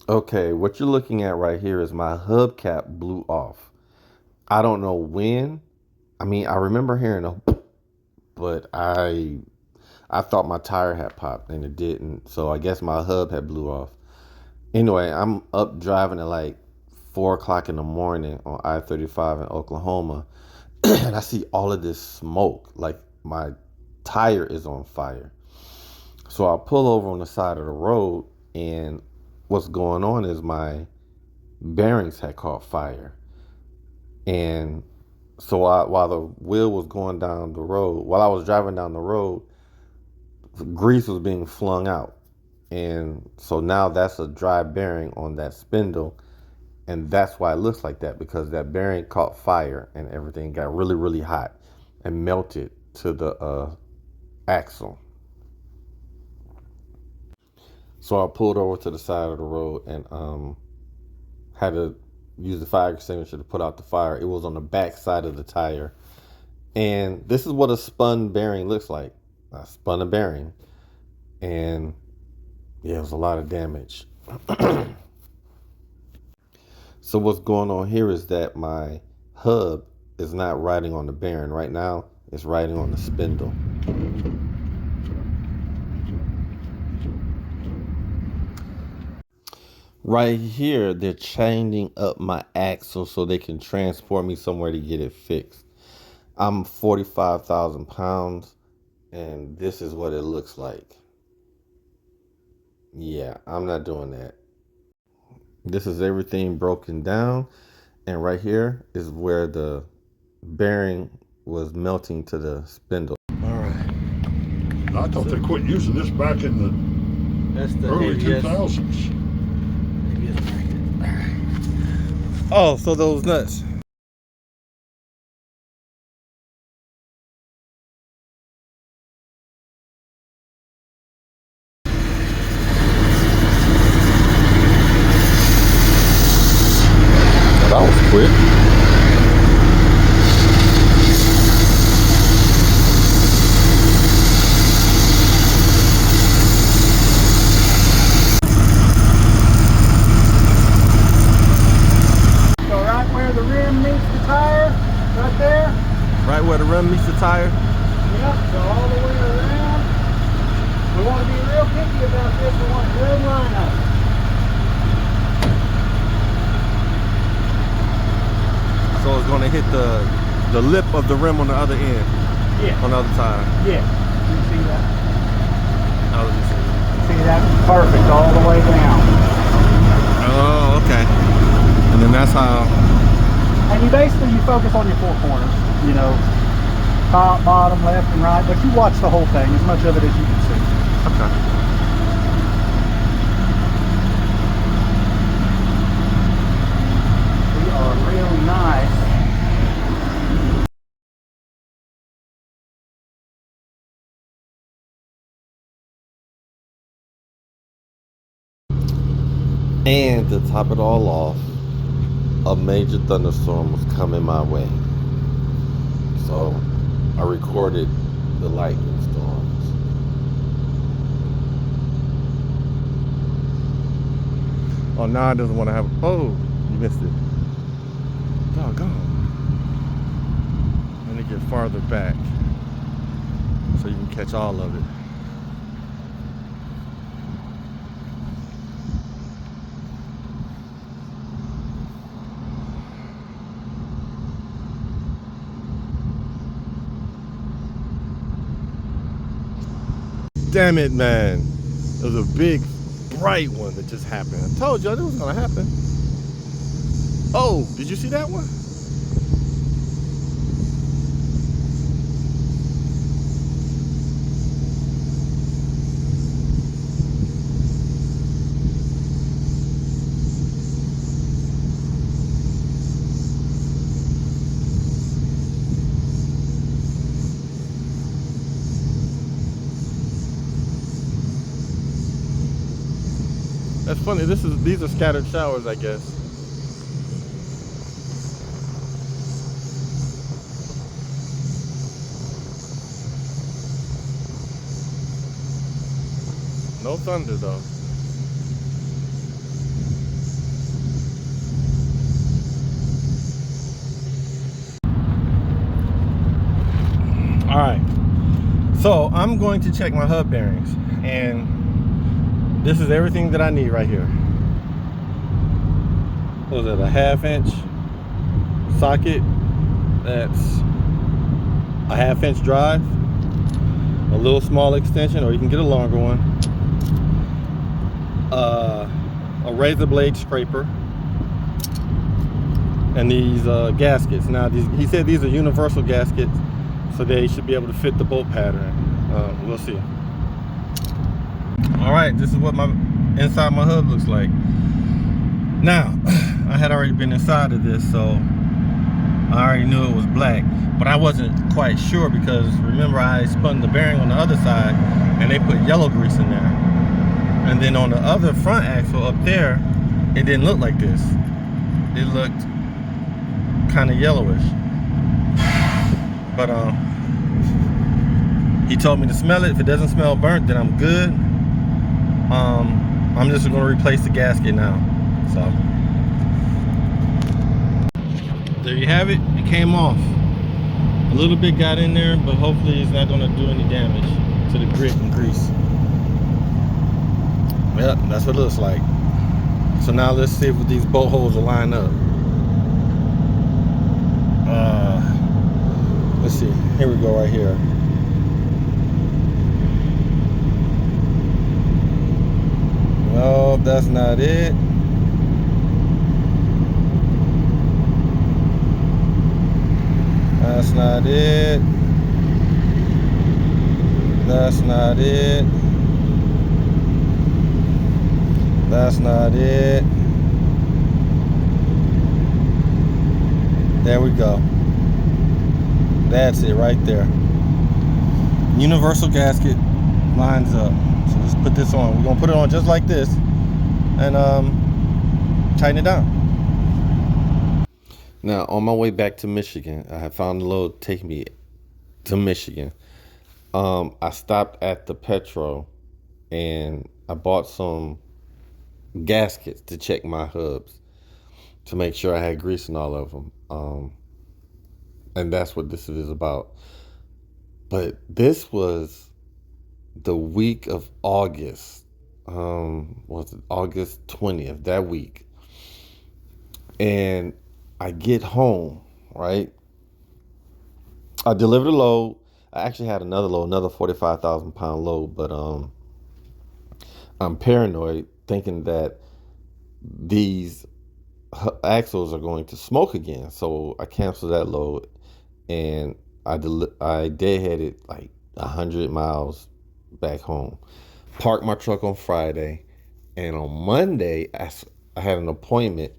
Okay, what you're looking at right here is my hubcap blew off. I don't know when. I mean, I remember hearing a but I thought my tire had popped and it didn't. So I guess my hub had blew off. Anyway, I'm up driving at like 4 o'clock in the morning on I-35 in Oklahoma, and I see all of this smoke. Like my tire is on fire. So I pull over on the side of the road, and what's going on is my bearings had caught fire. And so while the wheel was going down the road, while I was driving down the road, grease was being flung out. And so now that's a dry bearing on that spindle. And that's why it looks like that, because that bearing caught fire and everything got really, really hot and melted to the axle. So I pulled over to the side of the road and had to use the fire extinguisher to put out the fire. It was on the back side of the tire. And this is what a spun bearing looks like. I spun a bearing. And yeah, it was a lot of damage. So what's going on here is that my hub is not riding on the bearing. Right now, it's riding on the spindle. Right here, they're changing up my axle so they can transport me somewhere to get it fixed. I'm 45,000 pounds, and this is what it looks like. Yeah, I'm not doing that. This is everything broken down, and right here is where the bearing was melting to the spindle. All right. I thought they quit using this back in the early 2000s. Oh, so those nuts. That was quick. So right where the rim meets the tire, right there. Right where the rim meets the tire? Yep, so all the way around. We want to be real picky about this. We want a good line up. So it's going to hit the lip of the rim on the other end. Yeah. On the other tire. Yeah. You see that? Oh, let me see. See that? Perfect all the way down. Oh, okay. And then that's how. And you basically focus on your four corners. You know, top, bottom, left, and right. But you watch the whole thing, as much of it as you can see. Okay. We are real nice. And to top it all off, a major thunderstorm was coming my way. So I recorded the lightning storms. Oh, now it doesn't want to have. Oh, you missed it. Doggone. Let me get farther back so you can catch all of it. Damn it, man. It was a big, bright one that just happened. I told you it was gonna happen. Oh, did you see that one? That's funny. These are scattered showers, I guess. No thunder though. All right, so I'm going to check my hub bearings, and this is everything that I need right here. What was it, a 1/2 inch socket? That's a 1/2 inch drive, a little small extension, or you can get a longer one. A razor blade scraper, and these gaskets. Now, he said these are universal gaskets, so they should be able to fit the bolt pattern. We'll see. All right, this is what my inside my hub looks like. Now, I had already been inside of this, so I already knew it was black, but I wasn't quite sure because remember I spun the bearing on the other side and they put yellow grease in there. And then on the other front axle up there, it didn't look like this. It looked kind of yellowish. But he told me to smell it. If it doesn't smell burnt, then I'm good. I'm just gonna replace the gasket now. So there you have it. It came off. A little bit got in there, but hopefully it's not gonna do any damage to the grit and grease. Well, that's what it looks like. So now let's see if these bolt holes will line up. Let's see. Here we go right here. No, that's not it. That's not it. That's not it. That's not it. There we go. That's it right there. Universal gasket lines up. So let's put this on. We're gonna put it on just like this and tighten it down. Now, on my way back to Michigan, I had found a load to take me to Michigan. I stopped at the Petro and I bought some gaskets to check my hubs to make sure I had grease in all of them. And that's what this is about. But this was the week of August. Was it August 20th, that week? And I get home, right? I delivered a load. I actually had another load, another 45,000 pound load, but I'm paranoid thinking that these axles are going to smoke again. So I canceled that load and I deadheaded like 100 miles back home. Parked my truck on Friday, and on Monday I had an appointment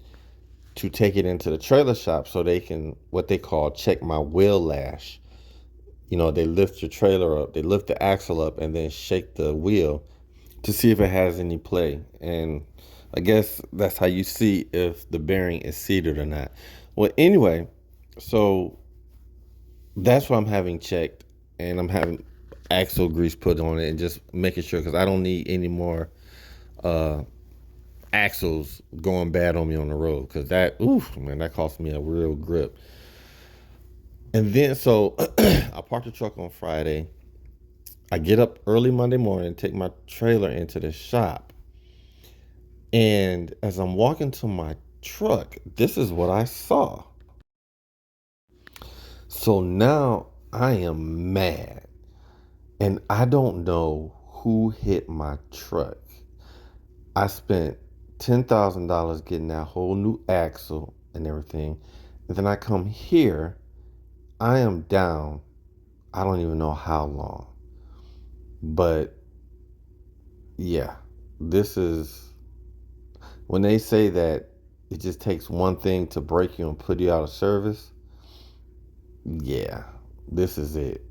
to take it into the trailer shop so they can, what they call, check my wheel lash. You know, they lift your trailer up, they lift the axle up and then shake the wheel to see if it has any play. And I guess that's how you see if the bearing is seated or not. Well, anyway, so that's what I'm having checked, and I'm having axle grease put on it and just making sure, because I don't need any more axles going bad on me on the road, because that, oof, man, that cost me a real grip. And then so I parked the truck on Friday. I get up early Monday morning, take my trailer into the shop, and as I'm walking to my truck, this is what I saw. So now I am mad, and I don't know who hit my truck. I spent $10,000 getting that whole new axle and everything, and then I come here, I am down, I don't even know how long. But yeah, this is when they say that it just takes one thing to break you and put you out of service. Yeah, this is it.